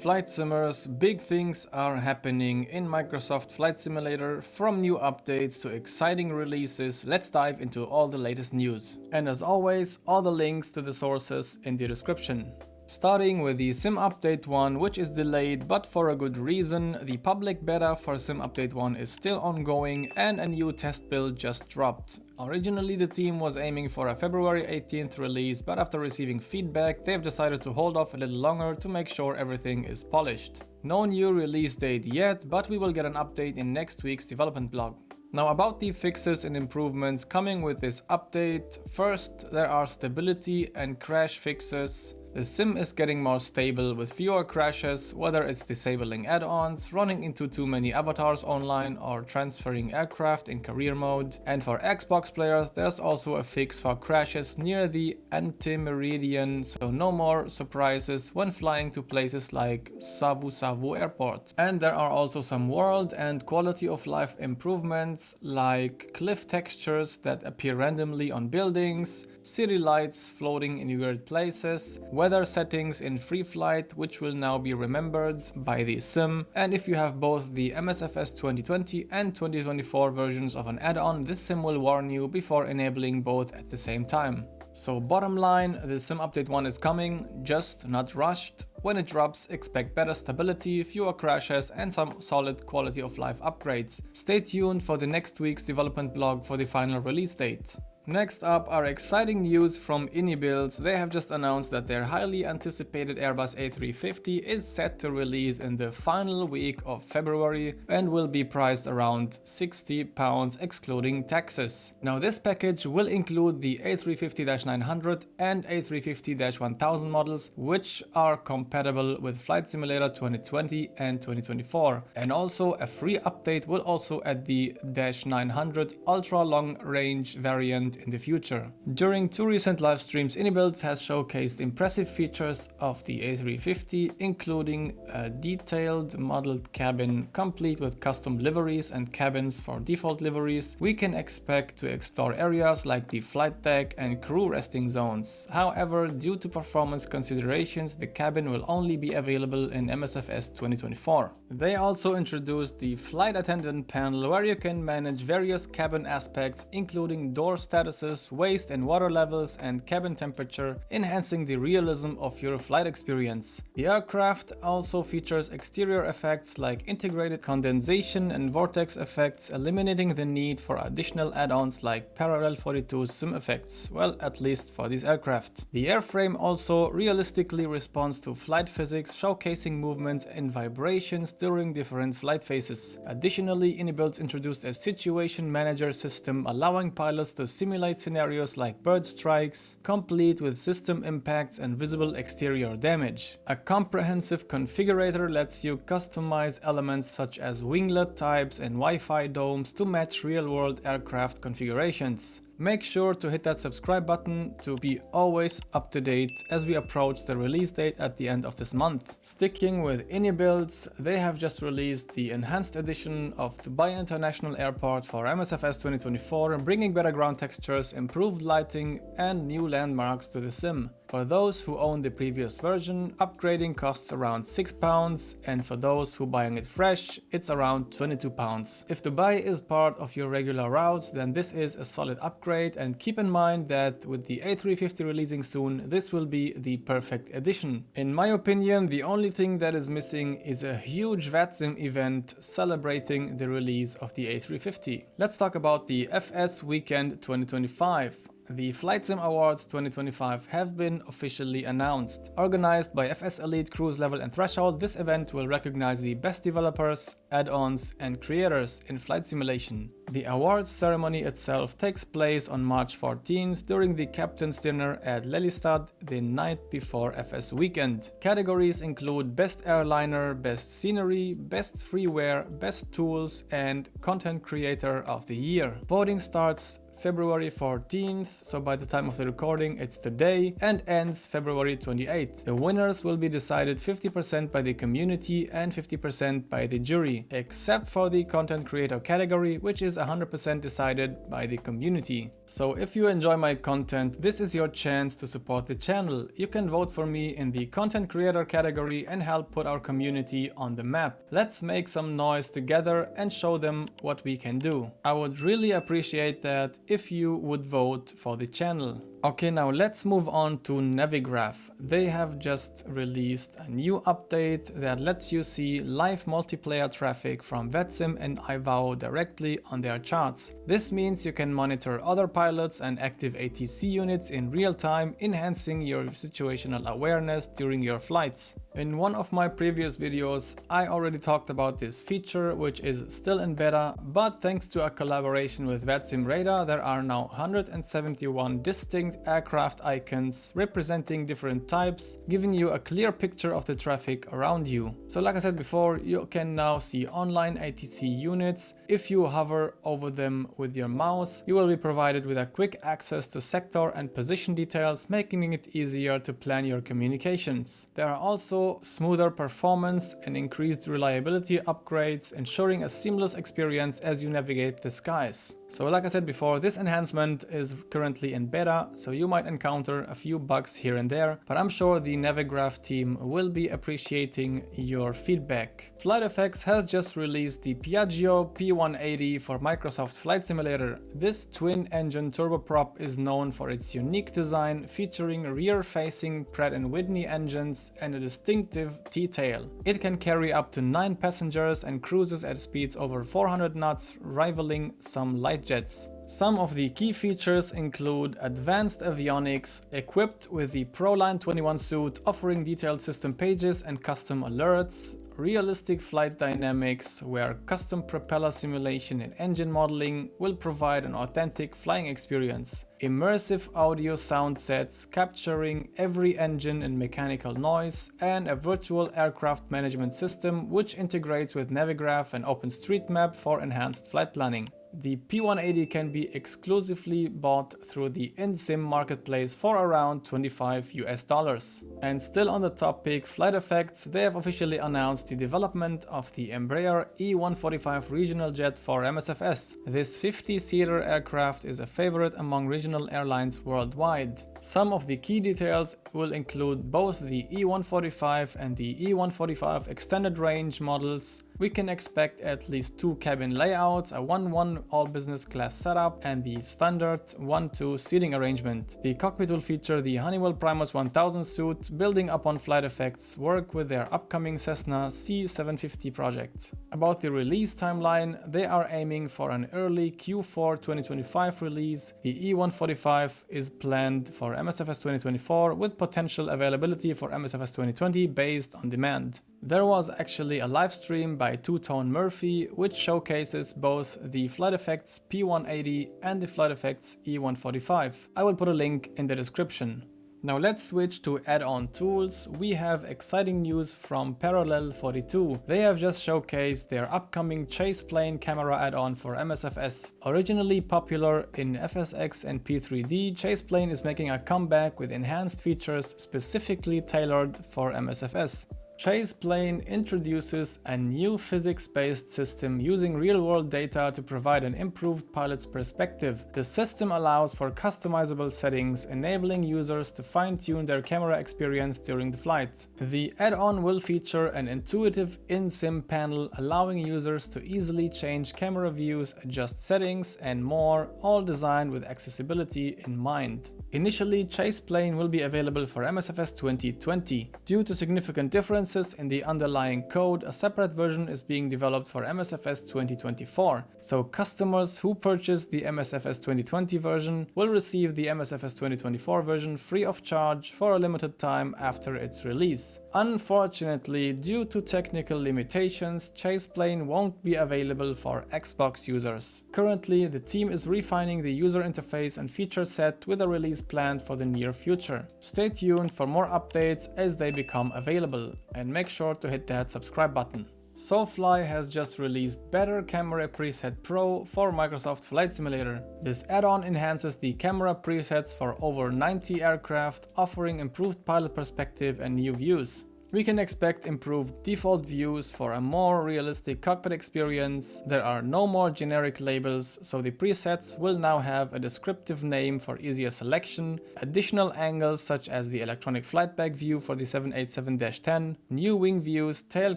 flight simmers, big things are happening in Microsoft Flight Simulator, from new updates to exciting releases. Let's dive into all the latest news. And as always, all the links to the sources in the description. Starting with the Sim Update 1, which is delayed but for a good reason. The public beta for Sim Update 1 is still ongoing and a new test build just dropped. Originally the team was aiming for a February 18th release, but after receiving feedback they've decided to hold off a little longer to make sure everything is polished. No new release date yet, but we will get an update in next week's development blog. Now about the fixes and improvements coming with this update. First, there are stability and crash fixes. The sim is getting more stable with fewer crashes, whether it's disabling add-ons, running into too many avatars online, or transferring aircraft in career mode. And for Xbox players, there's also a fix for crashes near the anti-meridian, so no more surprises when flying to places like Savu Savu Airport. And there are also some world and quality of life improvements, like cliff textures that appear randomly on buildings, city lights floating in weird places, weather settings in free flight, which will now be remembered by the sim. And if you have both the Msfs 2020 and 2024 versions of an add-on, this sim will warn you before enabling both at the same time. So bottom line, the Sim Update 1 is coming, just not rushed. When it drops, expect better stability, fewer crashes and some solid quality of life upgrades. Stay tuned for the next week's development blog for the final release date. Next up are exciting news from Builds. They have just announced that their highly anticipated Airbus A350 is set to release in the final week of February and will be priced around £60 excluding taxes. Now this package will include the A350-900 and A350-1000 models, which are compatible with Flight Simulator 2020 and 2024. And also a free update will also add the -900 ultra long range variant in the future. During two recent live streams, Builds has showcased impressive features of the A350, including a detailed modeled cabin complete with custom liveries and cabins for default liveries. We can expect to explore areas like the flight deck and crew resting zones. However, due to performance considerations, the cabin will only be available in Msfs 2024. They also introduced the flight attendant panel, where you can manage various cabin aspects, including door statuses, waste and water levels, and cabin temperature, enhancing the realism of your flight experience. The aircraft also features exterior effects like integrated condensation and vortex effects, eliminating the need for additional add-ons like Parallel 42 sim effects, well, at least for this aircraft. The airframe also realistically responds to flight physics, showcasing movements and vibrations during different flight phases. Additionally, Builds introduced a situation manager system, allowing pilots to simulate scenarios like bird strikes, complete with system impacts and visible exterior damage. A comprehensive configurator lets you customize elements such as winglet types and Wi-Fi domes to match real-world aircraft configurations. Make sure to hit that subscribe button to be always up to date as we approach the release date at the end of this month. Sticking with Builds, they have just released the enhanced edition of Dubai International Airport for Msfs 2024, bringing better ground textures, improved lighting and new landmarks to the sim. For those who own the previous version, upgrading costs around £6, and for those who buying it fresh, it's around £22. If Dubai is part of your regular routes, then this is a solid upgrade, and keep in mind that with the A350 releasing soon, this will be the perfect addition. In my opinion, the only thing that is missing is a huge VATSIM event celebrating the release of the A350. Let's talk about the FS Weekend 2025. The Flight Sim Awards 2025 have been officially announced. Organized by FS Elite, Cruise Level and Threshold, this event will recognize the best developers, add-ons and creators in flight simulation. The awards ceremony itself takes place on March 14th during the Captain's Dinner at Lelystad the night before FS Weekend. Categories include Best Airliner, Best Scenery, Best Freeware, Best Tools and Content Creator of the Year. Voting starts February 14th, so by the time of the recording it's today, and ends February 28th. The winners will be decided 50% by the community and 50% by the jury, except for the content creator category, which is 100% decided by the community. So if you enjoy my content, this is your chance to support the channel. You can vote for me in the content creator category and help put our community on the map. Let's make some noise together and show them what we can do. I would really appreciate that if you would vote for the channel. Okay, now let's move on to Navigraph. They have just released a new update that lets you see live multiplayer traffic from VetSim and iVow directly on their charts. This means you can monitor other pilots and active ATC units in real time, enhancing your situational awareness during your flights. In one of my previous videos, I already talked about this feature, which is still in beta, but thanks to a collaboration with VetSim Radar, there are now 171 distinct aircraft icons representing different types, giving you a clear picture of the traffic around you. So like I said before, you can now see online ATC units. If you hover over them with your mouse, you will be provided with a quick access to sector and position details, making it easier to plan your communications. There are also smoother performance and increased reliability upgrades, ensuring a seamless experience as you navigate the skies. So like I said before, this enhancement is currently in beta, so you might encounter a few bugs here and there, but I'm sure the Navigraph team will be appreciating your feedback. FlightFX has just released the Piaggio P180 for Microsoft Flight Simulator. This twin-engine turboprop is known for its unique design, featuring rear-facing Pratt & Whitney engines and a distinctive T-tail. It can carry up to 9 passengers and cruises at speeds over 400 knots, rivaling some light jets. Some of the key features include advanced avionics, equipped with the ProLine 21 suite offering detailed system pages and custom alerts, realistic flight dynamics where custom propeller simulation and engine modeling will provide an authentic flying experience, immersive audio sound sets capturing every engine and mechanical noise, and a virtual aircraft management system which integrates with Navigraph and OpenStreetMap for enhanced flight planning. The P180 can be exclusively bought through the InSim marketplace for around $25 US. And still on the topic FlightFX, they have officially announced the development of the Embraer E145 regional jet for Msfs. This 50-seater aircraft is a favorite among regional airlines worldwide. Some of the key details will include both the E145 and the E145 extended range models. We can expect at least 2 cabin layouts, a 1-1 all business class setup, and the standard 1-2 seating arrangement. The cockpit will feature the Honeywell Primus 1000 suite, building upon FlightFX's work with their upcoming Cessna C750 project. About the release timeline, they are aiming for an early Q4 2025 release. The E145 is planned for Msfs 2024 with potential availability for Msfs 2020 based on demand. There was actually a live stream by Two Tone Murphy which showcases both the FlightFX P180 and the FlightFX E145. I will put a link in the description. Now let's switch to add-on tools. We have exciting news from Parallel 42. They have just showcased their upcoming chase plane camera add-on for Msfs. Originally popular in FSX and P3D, chase plane is making a comeback with enhanced features specifically tailored for Msfs. Chase Plane introduces a new physics-based system using real-world data to provide an improved pilot's perspective. The system allows for customizable settings, enabling users to fine-tune their camera experience during the flight. The add-on will feature an intuitive in-sim panel, allowing users to easily change camera views, adjust settings, and more, all designed with accessibility in mind. Initially, Chase Plane will be available for Msfs 2020. Due to significant differences in the underlying code, a separate version is being developed for Msfs 2024. So customers who purchase the Msfs 2020 version will receive the Msfs 2024 version free of charge for a limited time after its release. Unfortunately, due to technical limitations, Chase Plane won't be available for Xbox users. Currently, the team is refining the user interface and feature set with a release planned for the near future. Stay tuned for more updates as they become available, and make sure to hit that subscribe button. SoFly has just released Better Camera Preset Pro for Microsoft Flight Simulator. This add-on enhances the camera presets for over 90 aircraft, offering improved pilot perspective and new views. We can expect improved default views for a more realistic cockpit experience. There are no more generic labels, so the presets will now have a descriptive name for easier selection, additional angles such as the electronic flight bag view for the 787-10, new wing views, tail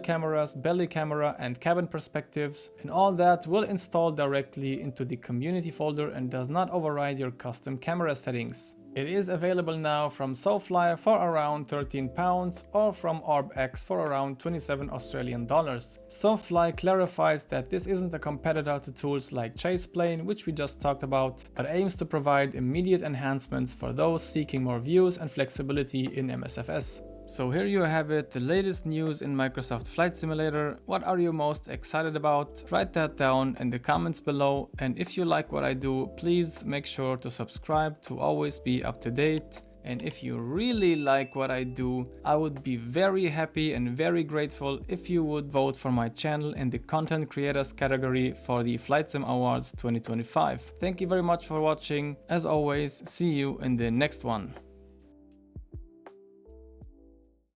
cameras, belly camera and cabin perspectives, and all that will install directly into the community folder and does not override your custom camera settings. It is available now from SoFly for around £13 or from OrbX for around 27 Australian dollars. SoFly clarifies that this isn't a competitor to tools like Chaseplane, which we just talked about, but aims to provide immediate enhancements for those seeking more views and flexibility in Msfs. So here you have it, the latest news in Microsoft Flight Simulator. What are you most excited about? Write that down in the comments below, and if you like what I do, please make sure to subscribe to always be up to date. And if you really like what I do, I would be very happy and very grateful if you would vote for my channel in the Content Creators category for the Flight Sim Awards 2025. Thank you very much for watching. As always, see you in the next one.